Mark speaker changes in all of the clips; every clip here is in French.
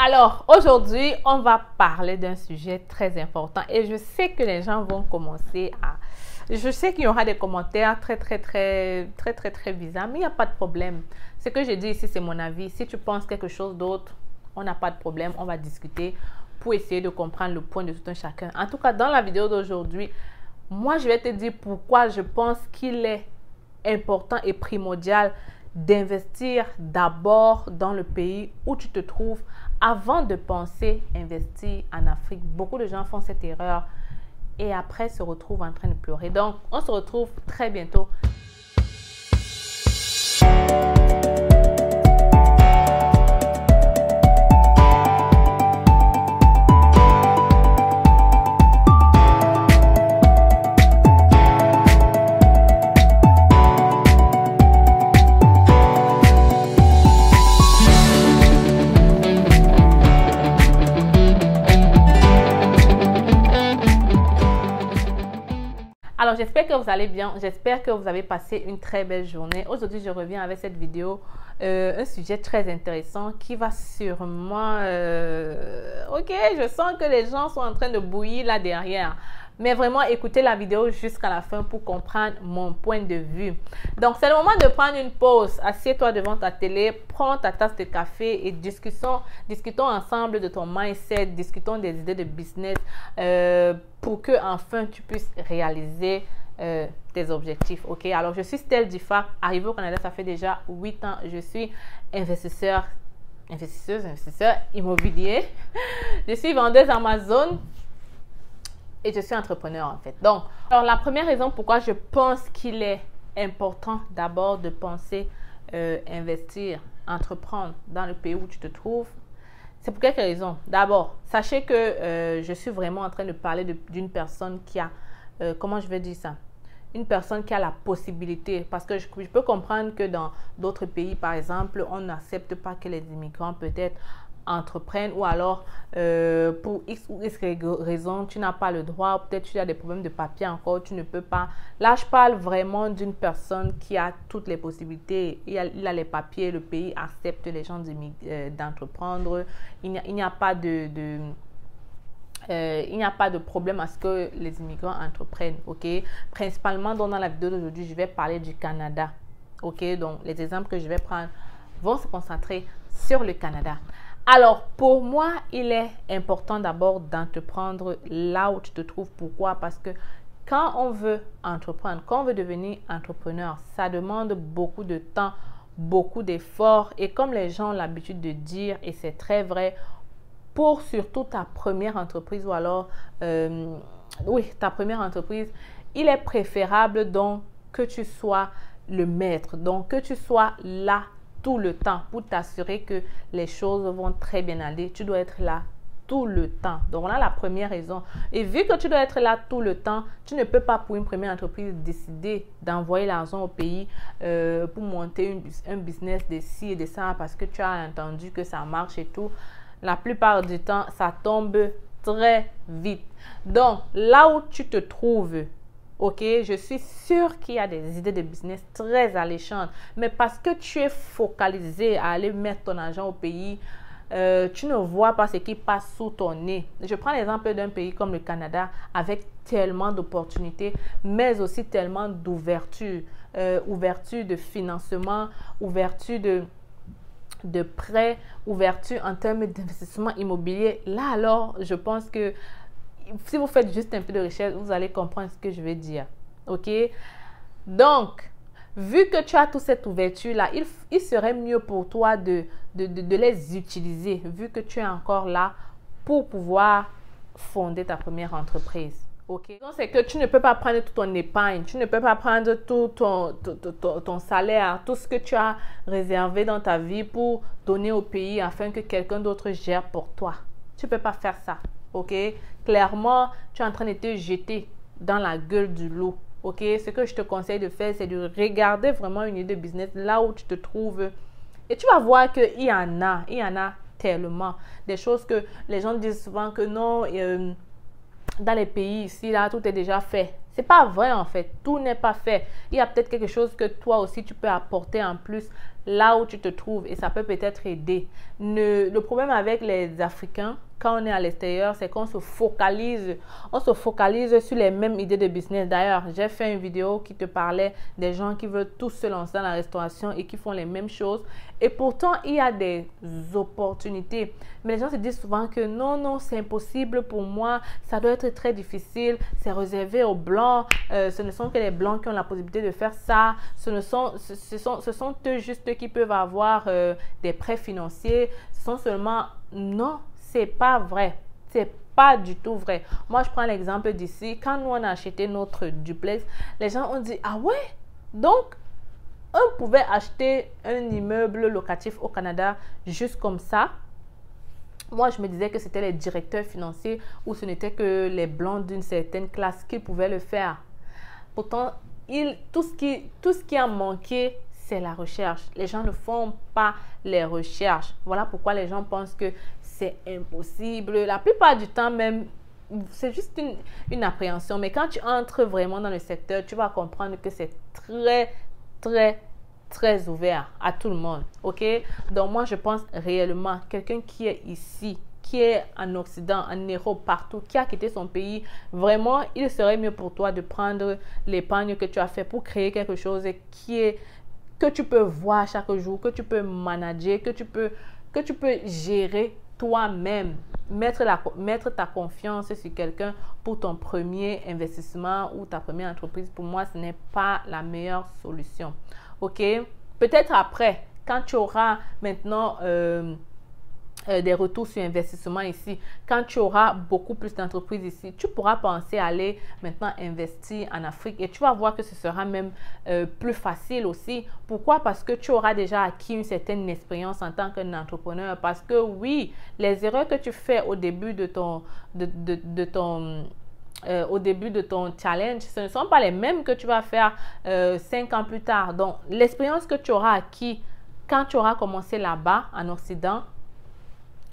Speaker 1: Alors, aujourd'hui, on va parler d'un sujet très important et je sais que les gens vont commencer à... Je sais qu'il y aura des commentaires très bizarres, mais il n'y a pas de problème. Ce que je dis ici, c'est mon avis. Si tu penses quelque chose d'autre, on n'a pas de problème. On va discuter pour essayer de comprendre le point de tout un chacun. En tout cas, dans la vidéo d'aujourd'hui, moi, je vais te dire pourquoi je pense qu'il est important et primordial d'investir d'abord dans le pays où tu te trouves avant de penser investir en Afrique. Beaucoup de gens font cette erreur et après se retrouvent en train de pleurer. Donc, on se retrouve très bientôt. Alors, j'espère que vous allez bien. J'espère que vous avez passé une très belle journée. Aujourd'hui, je reviens avec cette vidéo, un sujet très intéressant qui va sûrement... Ok, je sens que les gens sont en train de bouillir là derrière. Mais vraiment, écoutez la vidéo jusqu'à la fin pour comprendre mon point de vue. Donc, c'est le moment de prendre une pause. Assieds-toi devant ta télé, prends ta tasse de café et discutons ensemble de ton mindset, discutons des idées de business pour que enfin tu puisses réaliser tes objectifs. Ok, alors je suis Stell Difa, arrivée au Canada, ça fait déjà 8 ans. Je suis investisseur immobilier. Je suis vendeuse Amazon. Et je suis entrepreneur en fait. Donc, alors la première raison pourquoi je pense qu'il est important d'abord de penser investir, entreprendre dans le pays où tu te trouves, c'est pour quelques raisons. D'abord, sachez que je suis vraiment en train de parler d'une personne qui a, comment je vais dire ça? Une personne qui a la possibilité, parce que je peux comprendre que dans d'autres pays, par exemple, on n'accepte pas que les immigrants peut-être entreprennent ou alors pour X ou Y raison, tu n'as pas le droit, peut-être tu as des problèmes de papier encore, tu ne peux pas. Là, je parle vraiment d'une personne qui a toutes les possibilités. Il a les papiers, le pays accepte les gens d'entreprendre. Il n'y a pas de problème à ce que les immigrants entreprennent, ok? Principalement, dans la vidéo d'aujourd'hui, je vais parler du Canada, ok? Donc, les exemples que je vais prendre vont se concentrer sur le Canada. Alors, pour moi, il est important d'abord d'entreprendre là où tu te trouves. Pourquoi? Parce que quand on veut entreprendre, quand on veut devenir entrepreneur, ça demande beaucoup de temps, beaucoup d'efforts. Et comme les gens ont l'habitude de dire, et c'est très vrai, pour surtout ta première entreprise ou alors, ta première entreprise, il est préférable donc que tu sois le maître, donc que tu sois là tout le temps pour t'assurer que les choses vont très bien aller. Tu dois être là tout le temps. Donc, voilà la première raison. Et vu que tu dois être là tout le temps, tu ne peux pas pour une première entreprise décider d'envoyer l'argent au pays pour monter un business de ci et de ça parce que tu as entendu que ça marche et tout. La plupart du temps, ça tombe très vite. Donc, là où tu te trouves, ok, je suis sûre qu'il y a des idées de business très alléchantes, mais parce que tu es focalisé à aller mettre ton argent au pays, tu ne vois pas ce qui passe sous ton nez. Je prends l'exemple d'un pays comme le Canada avec tellement d'opportunités, mais aussi tellement d'ouverture, ouverture de financement, ouverture de prêts, ouverture en termes d'investissement immobilier. Là, alors, je pense que si vous faites juste un peu de recherche, vous allez comprendre ce que je veux dire. Ok? Donc, vu que tu as toute cette ouverture-là, il serait mieux pour toi de les utiliser, vu que tu es encore là pour pouvoir fonder ta première entreprise. Ok? Donc, c'est que tu ne peux pas prendre toute ton épargne, tu ne peux pas prendre tout ton salaire, tout ce que tu as réservé dans ta vie pour donner au pays afin que quelqu'un d'autre gère pour toi. Tu ne peux pas faire ça. Ok, clairement, tu es en train de te jeter dans la gueule du loup. Ok, ce que je te conseille de faire, c'est de regarder vraiment une idée de business là où tu te trouves. Et tu vas voir qu'il y en a tellement. Des choses que les gens disent souvent que non, dans les pays ici, là, tout est déjà fait. C'est pas vrai en fait, tout n'est pas fait. Il y a peut-être quelque chose que toi aussi tu peux apporter en plus là où tu te trouves et ça peut peut-être aider. Le problème avec les Africains, quand on est à l'extérieur, c'est qu'on se focalise sur les mêmes idées de business. D'ailleurs, j'ai fait une vidéo qui te parlait des gens qui veulent tous se lancer dans la restauration et qui font les mêmes choses. Et pourtant, il y a des opportunités. Mais les gens se disent souvent que non, c'est impossible pour moi. Ça doit être très difficile. C'est réservé aux Blancs. Ce ne sont que les Blancs qui ont la possibilité de faire ça. Ce sont eux juste qui peuvent avoir des prêts financiers. Ce sont seulement... Non, c'est pas vrai. C'est pas du tout vrai. Moi, je prends l'exemple d'ici. Quand nous, on a acheté notre duplex, les gens ont dit, ah ouais? Donc, on pouvait acheter un immeuble locatif au Canada juste comme ça. Moi, je me disais que c'était les directeurs financiers ou ce n'était que les Blancs d'une certaine classe qui pouvaient le faire. Pourtant, tout ce qui a manqué, c'est la recherche. Les gens ne font pas les recherches. Voilà pourquoi les gens pensent que c'est impossible. La plupart du temps même, c'est juste une appréhension. Mais quand tu entres vraiment dans le secteur, tu vas comprendre que c'est très ouvert à tout le monde. OK? Donc, moi, je pense réellement, quelqu'un qui est ici, qui est en Occident, en Europe, partout, qui a quitté son pays, vraiment, il serait mieux pour toi de prendre l'épargne que tu as fait pour créer quelque chose que tu peux voir chaque jour, que tu peux manager, que tu peux gérer toi-même. Mettre ta confiance sur quelqu'un pour ton premier investissement ou ta première entreprise, pour moi, ce n'est pas la meilleure solution. OK? Peut-être après, quand tu auras maintenant des retours sur investissement ici, quand tu auras beaucoup plus d'entreprises ici, tu pourras penser à aller maintenant investir en Afrique et tu vas voir que ce sera même plus facile aussi. Pourquoi? Parce que tu auras déjà acquis une certaine expérience en tant qu'entrepreneur. Parce que oui, les erreurs que tu fais au début de ton challenge, ce ne sont pas les mêmes que tu vas faire 5 ans plus tard. Donc, l'expérience que tu auras acquis quand tu auras commencé là-bas en Occident,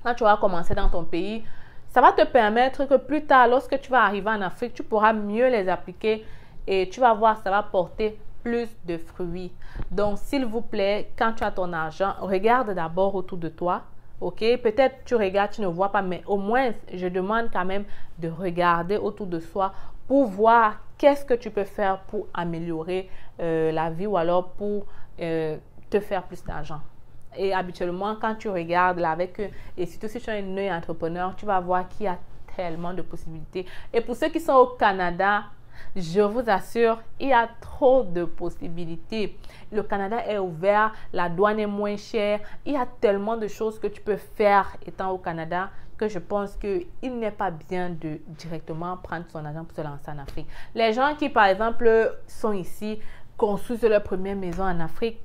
Speaker 1: quand tu auras commencé dans ton pays, ça va te permettre que plus tard, lorsque tu vas arriver en Afrique, tu pourras mieux les appliquer et tu vas voir, ça va porter plus de fruits. Donc, s'il vous plaît, quand tu as ton argent, regarde d'abord autour de toi. OK? Peut-être tu regardes, tu ne vois pas, mais au moins, je demande quand même de regarder autour de soi pour voir qu'est-ce que tu peux faire pour améliorer la vie ou alors pour te faire plus d'argent. Et habituellement, quand tu regardes là avec eux, et surtout si tu es un œil entrepreneur, tu vas voir qu'il y a tellement de possibilités. Et pour ceux qui sont au Canada, je vous assure, il y a trop de possibilités. Le Canada est ouvert, la douane est moins chère. Il y a tellement de choses que tu peux faire étant au Canada que je pense qu'il n'est pas bien de directement prendre son argent pour se lancer en Afrique. Les gens qui, par exemple, sont ici, construisent leur première maison en Afrique,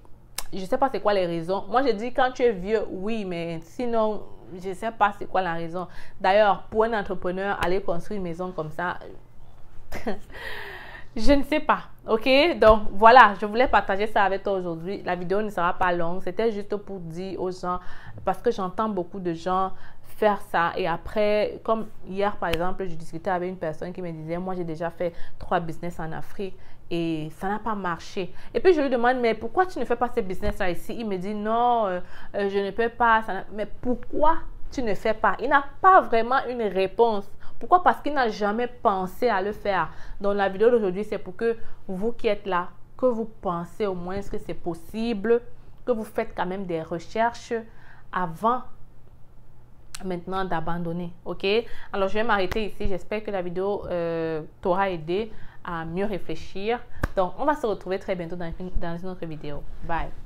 Speaker 1: je ne sais pas c'est quoi les raisons. Moi, je dis quand tu es vieux, oui, mais sinon, je ne sais pas c'est quoi la raison. D'ailleurs, pour un entrepreneur, aller construire une maison comme ça, je ne sais pas. OK? Donc, voilà, je voulais partager ça avec toi aujourd'hui. La vidéo ne sera pas longue. C'était juste pour dire aux gens, parce que j'entends beaucoup de gens faire ça. Et après, comme hier, par exemple, je discutais avec une personne qui me disait, moi, j'ai déjà fait 3 business en Afrique et ça n'a pas marché. Et puis, je lui demande, mais pourquoi tu ne fais pas ces business-là ici? Il me dit, non, je ne peux pas. Mais pourquoi tu ne fais pas? Il n'a pas vraiment une réponse. Pourquoi? Parce qu'il n'a jamais pensé à le faire. Donc, la vidéo d'aujourd'hui, c'est pour que vous qui êtes là, que vous pensez au moins que c'est possible, que vous faites quand même des recherches avant maintenant d'abandonner. OK? Alors, je vais m'arrêter ici. J'espère que la vidéo t'aura aidé à mieux réfléchir. Donc, on va se retrouver très bientôt dans une autre vidéo. Bye!